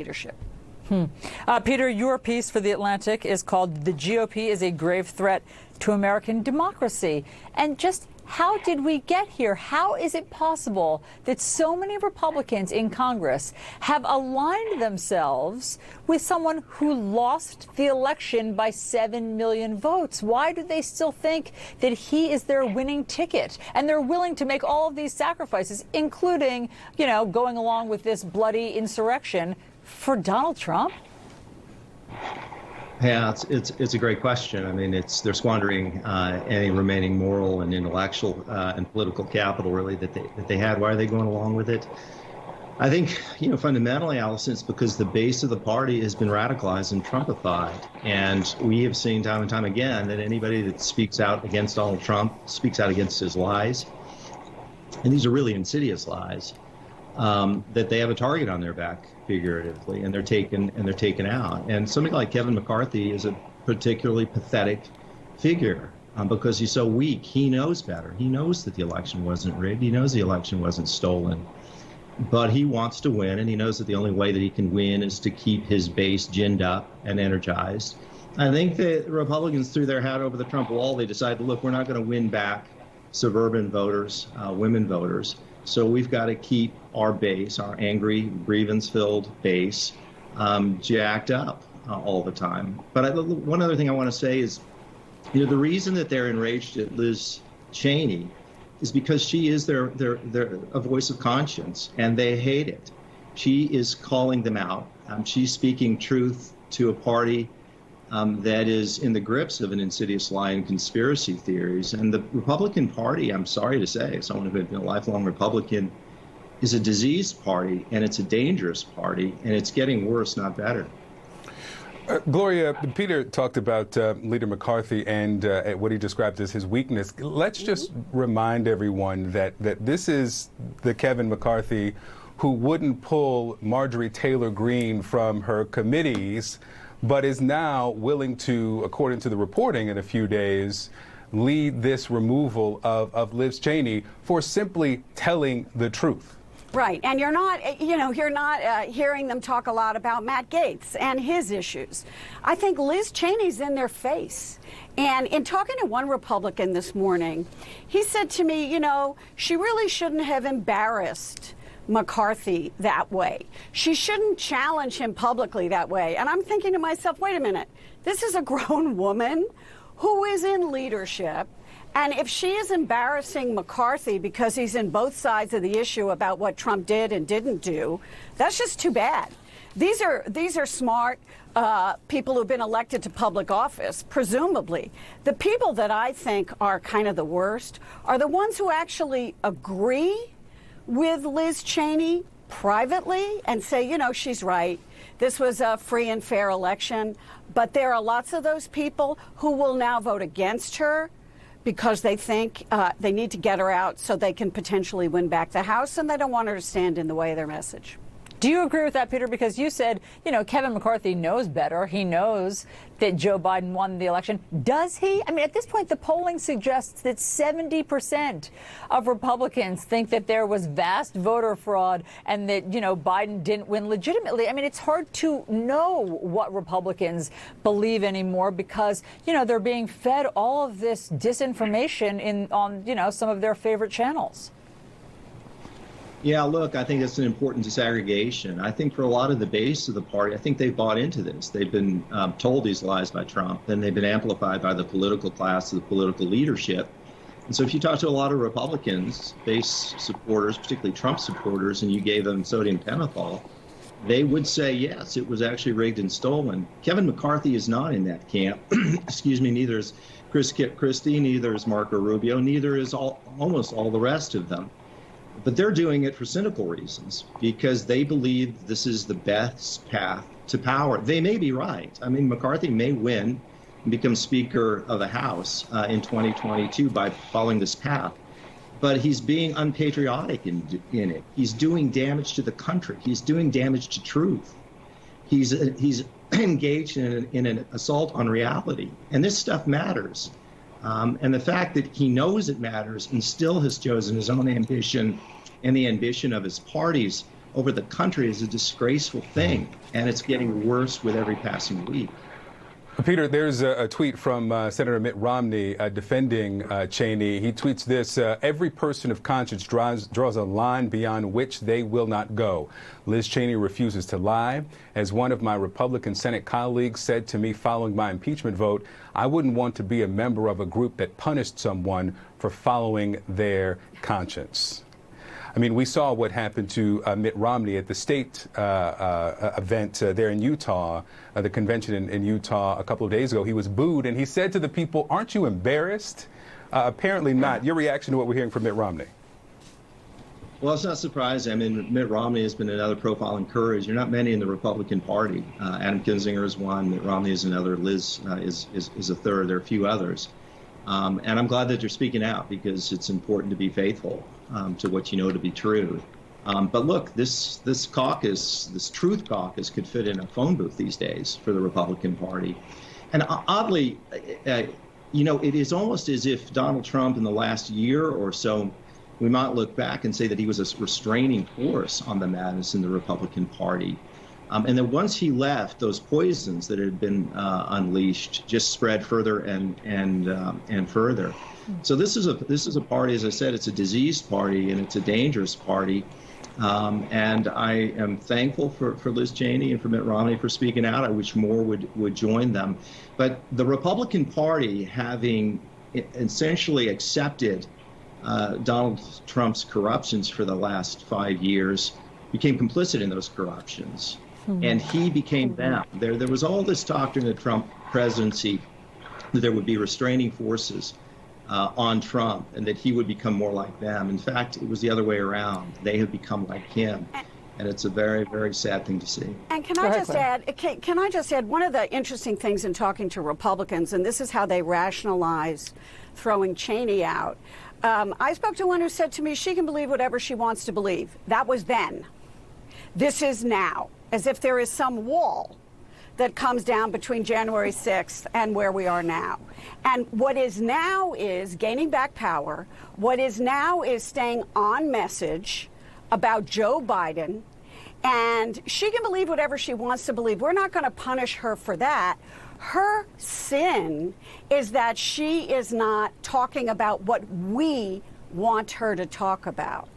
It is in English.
leadership. Peter, your piece for The Atlantic is called "The GOP is a Grave Threat to American Democracy." And just how did we get here? How is it possible that so many Republicans in Congress have aligned themselves with someone who lost the election by 7 million votes? Why do they still think that he is their winning ticket? And they're willing to make all of these sacrifices, including, going along with this bloody insurrection for Donald Trump? Yeah, it's a great question. I mean, they're squandering any remaining moral and intellectual and political capital, really, that they had. Why are they going along with it? I think, fundamentally, Allison, it's because the base of the party has been radicalized and Trumpified. And we have seen time and time again that anybody that speaks out against Donald Trump speaks out against his lies. And these are really insidious lies. That they have a target on their back, figuratively, and they're taken out. And somebody like Kevin McCarthy is a particularly pathetic figure because he's so weak. He knows better. He knows that the election wasn't rigged. He knows the election wasn't stolen. But he wants to win, and he knows that the only way that he can win is to keep his base ginned up and energized. I think the Republicans threw their hat over the Trump wall. They decided, look, we're not going to win back suburban voters, women voters. So we've got to keep our base, our angry, grievance-filled base, jacked up all the time. But one other thing I want to say is, the reason that they're enraged at Liz Cheney is because she is their a voice of conscience, and they hate it. She is calling them out. She's speaking truth to a party that is in the grips of an insidious lie and conspiracy theories. And the Republican Party, I'm sorry to say, someone who had been a lifelong Republican, is a diseased party, and it's a dangerous party, and it's getting worse, not better. Gloria, Peter talked about Leader McCarthy and what he described as his weakness. Let's just remind everyone that this is the Kevin McCarthy who wouldn't pull Marjorie Taylor Greene from her committees, but is now willing to, according to the reporting in a few days, lead this removal of Liz Cheney for simply telling the truth. Right. And you're not hearing them talk a lot about Matt Gaetz and his issues. I think Liz Cheney's in their face. And in talking to one Republican this morning, he said to me, she really shouldn't have embarrassed McCarthy that way. She shouldn't challenge him publicly that way. And I'm thinking to myself, wait a minute, this is a grown woman who is in leadership. And if she is embarrassing McCarthy because he's in both sides of the issue about what Trump did and didn't do, that's just too bad. These are smart people who've been elected to public office, presumably. The people that I think are kind of the worst are the ones who actually agree with Liz Cheney privately and say, she's right. This was a free and fair election. But there are lots of those people who will now vote against her because they think they need to get her out so they can potentially win back the House, and they don't want her to stand in the way of their message. Do you agree with that, Peter? Because you said, Kevin McCarthy knows better. He knows that Joe Biden won the election. Does he? I mean, at this point, the polling suggests that 70% of Republicans think that there was vast voter fraud and that, Biden didn't win legitimately. I mean, it's hard to know what Republicans believe anymore because, they're being fed all of this disinformation on some of their favorite channels. Yeah, look, I think it's an important disaggregation. I think for a lot of the base of the party, I think they've bought into this. They've been told these lies by Trump, and they've been amplified by the political class, the political leadership. And so if you talk to a lot of Republicans, base supporters, particularly Trump supporters, and you gave them sodium pentothal, they would say, yes, it was actually rigged and stolen. Kevin McCarthy is not in that camp. Excuse me, neither is Chris Christie, neither is Marco Rubio, neither is almost all the rest of them. But they're doing it for cynical reasons because they believe this is the best path to power. They may be right. I mean, McCarthy may win and become Speaker of the House in 2022 by following this path. But he's being unpatriotic in it. He's doing damage to the country. He's doing damage to truth. He's engaged in an assault on reality. And this stuff matters. And the fact that he knows it matters and still has chosen his own ambition and the ambition of his party's over the country is a disgraceful thing, and it's getting worse with every passing week. Peter, there's a tweet from Senator Mitt Romney defending Cheney. He tweets this: every person of conscience draws a line beyond which they will not go. Liz Cheney refuses to lie. As one of my Republican Senate colleagues said to me following my impeachment vote, I wouldn't want to be a member of a group that punished someone for following their conscience. I mean, we saw what happened to Mitt Romney at the state event there in Utah, the convention in Utah a couple of days ago. He was booed, and he said to the people, aren't you embarrassed? Apparently not. Your reaction to what we're hearing from Mitt Romney? Well, it's not surprising. I mean, Mitt Romney has been another profile in courage. There are not many in the Republican Party. Adam Kinzinger is one. Mitt Romney is another. Liz is a third. There are a few others. And I'm glad that they're speaking out, because it's important to be faithful to what you know to be true. But look, this caucus, this Truth Caucus, could fit in a phone booth these days for the Republican Party. And oddly, you know, it is almost as if Donald Trump in the last year or so, we might look back and say that he was a restraining force on the madness in the Republican Party. And then once he left, those poisons that had been unleashed just spread further and further. So this is a party, as I said, it's a diseased party, and it's a dangerous party. And I am thankful for Liz Cheney and for Mitt Romney for speaking out. I wish more would join them. But the Republican Party, having essentially accepted Donald Trump's corruptions for the last 5 years, became complicit in those corruptions. And he became them. There was all this talk during the Trump presidency that there would be restraining forces on Trump, and that he would become more like them. In fact, it was the other way around. They have become like him. And it's a very, very sad thing to see. And can I just add one of the interesting things in talking to Republicans, and this is how they rationalize throwing Cheney out. I spoke to one who said to me, she can believe whatever she wants to believe. That was then. This is now, as if there is some wall that comes down between January 6th and where we are now. And what is now is gaining back power. What is now is staying on message about Joe Biden. And she can believe whatever she wants to believe. We're not going to punish her for that. Her sin is that she is not talking about what we want her to talk about.